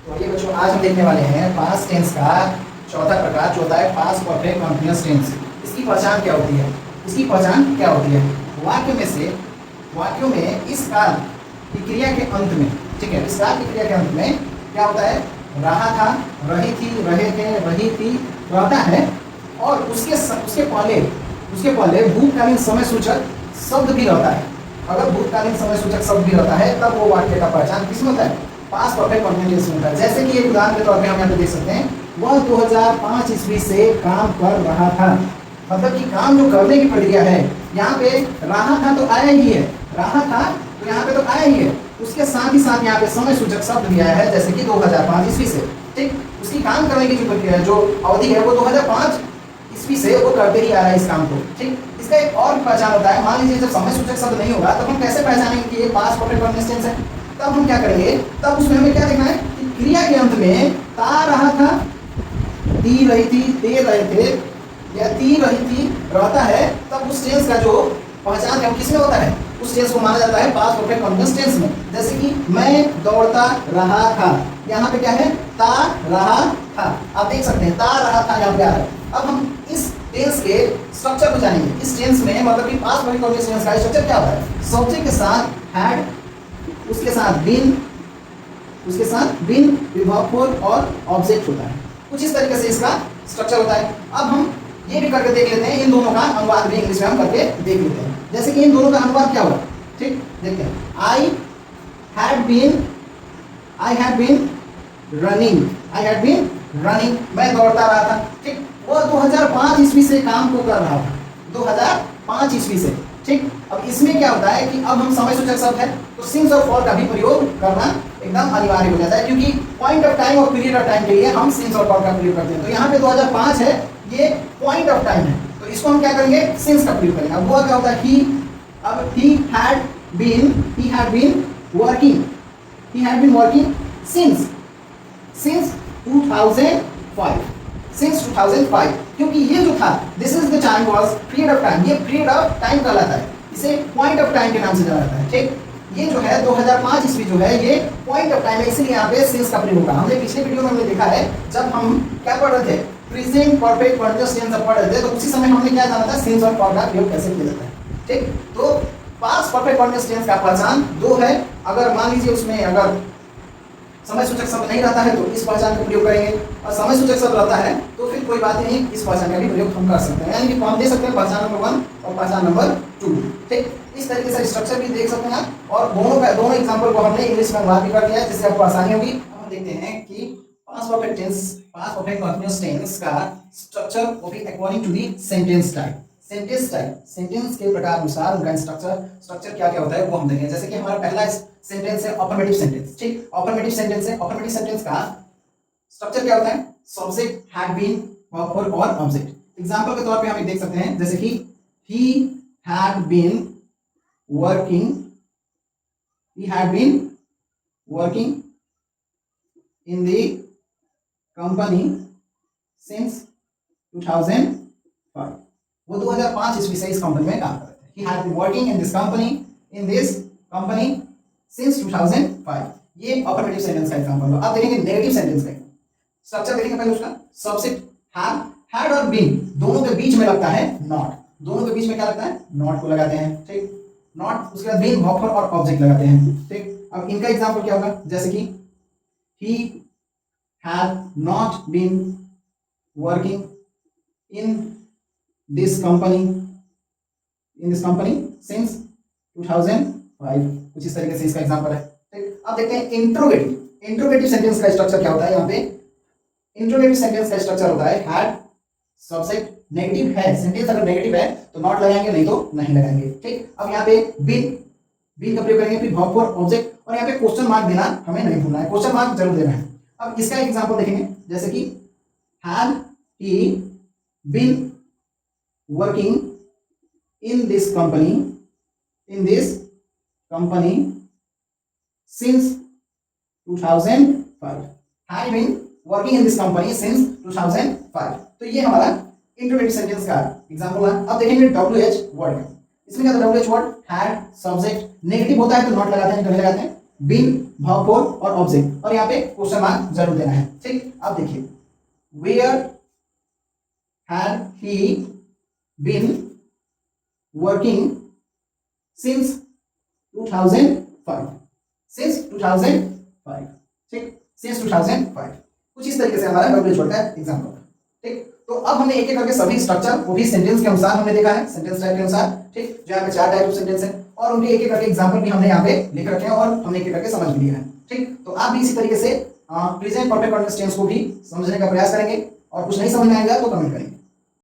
तो ये बच्चों आज हम देखने वाले हैं पास्ट टेंस का चौथा प्रकार, जो होता है पास्ट परफेक्ट कंटीन्यूअस टेंस। इसकी पहचान क्या होती है? इसकी पहचान क्या होती है? वाक्यों में इस काल की क्रिया के अंत में, ठीक है, इस काल की क्रिया के अंत में क्या होता है? रहा था, रही थी, रहे थे, रही थी रहता है, और उसके पहले भूतकालीन समय सूचक शब्द भी रहता है। अगर भूतकालीन समय सूचक शब्द भी रहता है तब वो वाक्य का पहचान किसमें होता है? पास्ट परफेक्ट कंटीन्यूअस में होता है। जैसे कि एक उदाहरण के तौर पे हम यहाँ पे देख सकते हैं, वह 2005 ईस्वी से काम कर रहा था। मतलब कि काम जो करने की प्रक्रिया है, यहाँ पे रहा था तो आया ही है, रहा था तो यहाँ पे तो आया ही है, उसके साथ ही साथ यहाँ पे समय सूचक शब्द भी आया है, जैसे कि 2005 ईस्वी से। ठीक, उसकी काम करने की जो प्रक्रिया है, जो अवधि है, वो 2005 ईस्वी से वो करते ही आ रहा है इस काम को। ठीक, इसका एक और पहचान होता है। मान लीजिए जब समय सूचक शब्द नहीं होगा तब हम कैसे पहचानेंगे कि ये पास्ट परफेक्ट कंटीन्यूअस टेंस है? तब हम क्या करेंगे? तब उसमें हमें क्या देखना है कि क्रिया के अंत में ता रहा था, ती रही थी, ते रहे थे, या ती रही थी रहता है, तब उस टेंस का जो पहचान है वो किसमें होता है? उस टेंस को माना जाता है पास्ट परफेक्ट कंटीन्यूअस टेंस में। जैसे कि मैं दौड़ता रहा था, यहाँ पे क्या है? ता रहा था। आप देख सकते हैं ता रहा था यहाँ पे आ रहा है। अब हम इस टेंस के स्ट्रक्चर को जानेंगे। इस टेंस में मतलब कि पास्ट परफेक्ट कंटीन्यूअस टेंस का स्ट्रक्चर क्या होता है? सब्जेक्ट के साथ हैड, उसके साथ बीन, विभाग फोर और ऑब्जेक्ट होता है। कुछ इस तरीके से इसका स्ट्रक्चर होता है। अब हम ये भी करके देख लेते हैं, इन दोनों का अनुवाद भी इंग्लिश में हम करके देख लेते हैं। जैसे कि इन दोनों का अनुवाद क्या होगा? ठीक, देखते हैं। आई हैड बीन रनिंग, मैं दौड़ता रहा था। ठीक, वो 2005 ईस्वी से काम को कर रहा था, 2005 ईस्वी से। ठीक, अब इसमें क्या होता है कि अब हम समय सूचक शब्द है तो सिंस और फॉर का भी प्रयोग करना एकदम अनिवार्य हो जाता है, क्योंकि पॉइंट ऑफ टाइम और पीरियड ऑफ टाइम के लिए हम सिंस और फॉर का प्रयोग करते हैं। तो यहाँ पे 2005 है, ये पॉइंट ऑफ टाइम है, तो इसको हम क्या करेंगे? सिंस का प्रयोग करेंगे। अब वो क्या होता है? He had been working since 2005, क्योंकि ये जो था, this is the time was period of time, ये पीरियड ऑफ टाइम कहलाता है, इसे पॉइंट ऑफ टाइम के नाम से जाना जाता है। ठीक, ये जो है 2005 ईस्वी जो है ये पॉइंट ऑफ टाइम है, इसलिए यहाँ पे सिंस का प्रयोग होगा। हमने पिछले वीडियो में हमने देखा है, जब हम क्या पढ़ रहे थे? प्रेजेंट परफेक्ट कंटीन्यूअस टेंस पढ़ रहे थे, तो उसी समय हमने क्या जाना था? सिंस और फॉर का प्रयोग कैसे किया जाता है। ठीक, तो पास्ट परफेक्ट कंटीन्यूअस टेंस का पहचान दो है। अगर मान लीजिए उसमें अगर समय सूचक शब्द नहीं रहता है तो इस पहचान का प्रयोग करेंगे, और समय सूचक शब्द रहता है तो फिर कोई बात नहीं, इस पहचान का भी प्रयोग हम कर सकते हैं। यानी कि हम दे सकते हैं पहचान नंबर 1 और पहचान नंबर 2। ठीक, इस तरीके से स्ट्रक्चर भी देख सकते हैं आप, और दोनों एग्जांपल को हमने इंग्लिश में अनुवाद भी कर दिया है, जिससे आपको आसानी होगी। हम देखते हैं कि पास्ट परफेक्ट कंटीन्यूअस टेंस का स्ट्रक्चर वो भी according to the sentence type. Sentence के प्रकार अनुसार उनका स्ट्रक्चर क्या क्या होता है वो हम देखेंगे। जैसे कि हमारा पहला सेंटेंस है अफर्मेटिव सेंटेंस। ठीक, अफर्मेटिव सेंटेंस का स्ट्रक्चर क्या होता है? Subject, had been, verb four और ऑब्जेक्ट। एग्जांपल के तौर पे हम एक देख सकते हैं, जैसे कि he had been working in the company since 2005। वो 2005 ईस्वी से इस कंपनी में काम कर रहे थे। He had been working in this company since 2005। ये अफर्मेटिव सेंटेंस का एग्जांपल है। अब देखेंगे नेगेटिव सेंटेंस का स्ट्रक्चर। देखेंगे पहले उसका सब्जेक्ट हैड और बीन, दोनों के बीच में लगता है नॉट। दोनों के बीच में क्या लगता है? नॉट को लगाते हैं। ठीक, नॉट, उसके बाद बीन, वर्ब और ऑब्जेक्ट लगाते हैं। ठीक, अब इनका एग्जांपल क्या होगा? जैसे कि he had not been working in this company since 2005। कुछ इस तरीके से इसका एग्जांपल है। ठीक, अब देखते हैं इंट्रोगेटिव सेंटेंस का स्ट्रक्चर क्या होता है। यहाँ पे इंट्रोगेटिव सेंटेंस का स्ट्रक्चर होता है हैड, सब्जेक्ट, नेगेटिव है, सेंटेंस अगर नेगेटिव है तो नॉट लगाएंगे, नहीं तो नहीं लगाएंगे। ठीक, अब यहाँ पे बीन का प्रयोग करेंगे, फिर वर्ब फॉर, ऑब्जेक्ट, और यहाँ पे क्वेश्चन मार्क देना हमें नहीं भूलना है, क्वेश्चन मार्क जरूर देना है। अब इसका एक एग्जांपल देखेंगे, जैसे कि had he been working in this company since 2005। had been working in this company since 2005। तो ये हमारा इंट्रोगेटिव सेंटेंस का एग्जांपल है। अब देखेंगे WH वर्ड का। इसमें क्या था? WH word had, subject, negative होता है तो नॉट लगाते हैं, नहीं लगाते हैं, बीन, वर्ब फोर और ऑब्जेक्ट, और यहाँ पे क्वेश्चन मार्क जरूर देना है। ठीक, अब देखिए where had he been working since 2005, since 2005। ठीक, सिंस 2005 कुछ इस तरीके से हमारा वर्बेज वर्ड का एग्जांपल होगा। ठीक, तो अब हमने एक एक करके सभी स्ट्रक्चर वो भी सेंटेंस के अनुसार हमने देखा है, सेंटेंस टाइप के अनुसार। ठीक, जो यहाँ पे 4 टाइप ऑफ सेंटेंस है और उनके एक एक करके एग्जांपल भी हमने यहाँ पे लिख रखे हैं और हमने एक एक करके समझ भी लिया है। ठीक, तो आप भी इसी तरीके से प्रेजेंट परफेक्ट कंटीन्यूअस टेंस को भी समझने का प्रयास करेंगे और कुछ नहीं समझ में आएगा तो कमेंट करेंगे।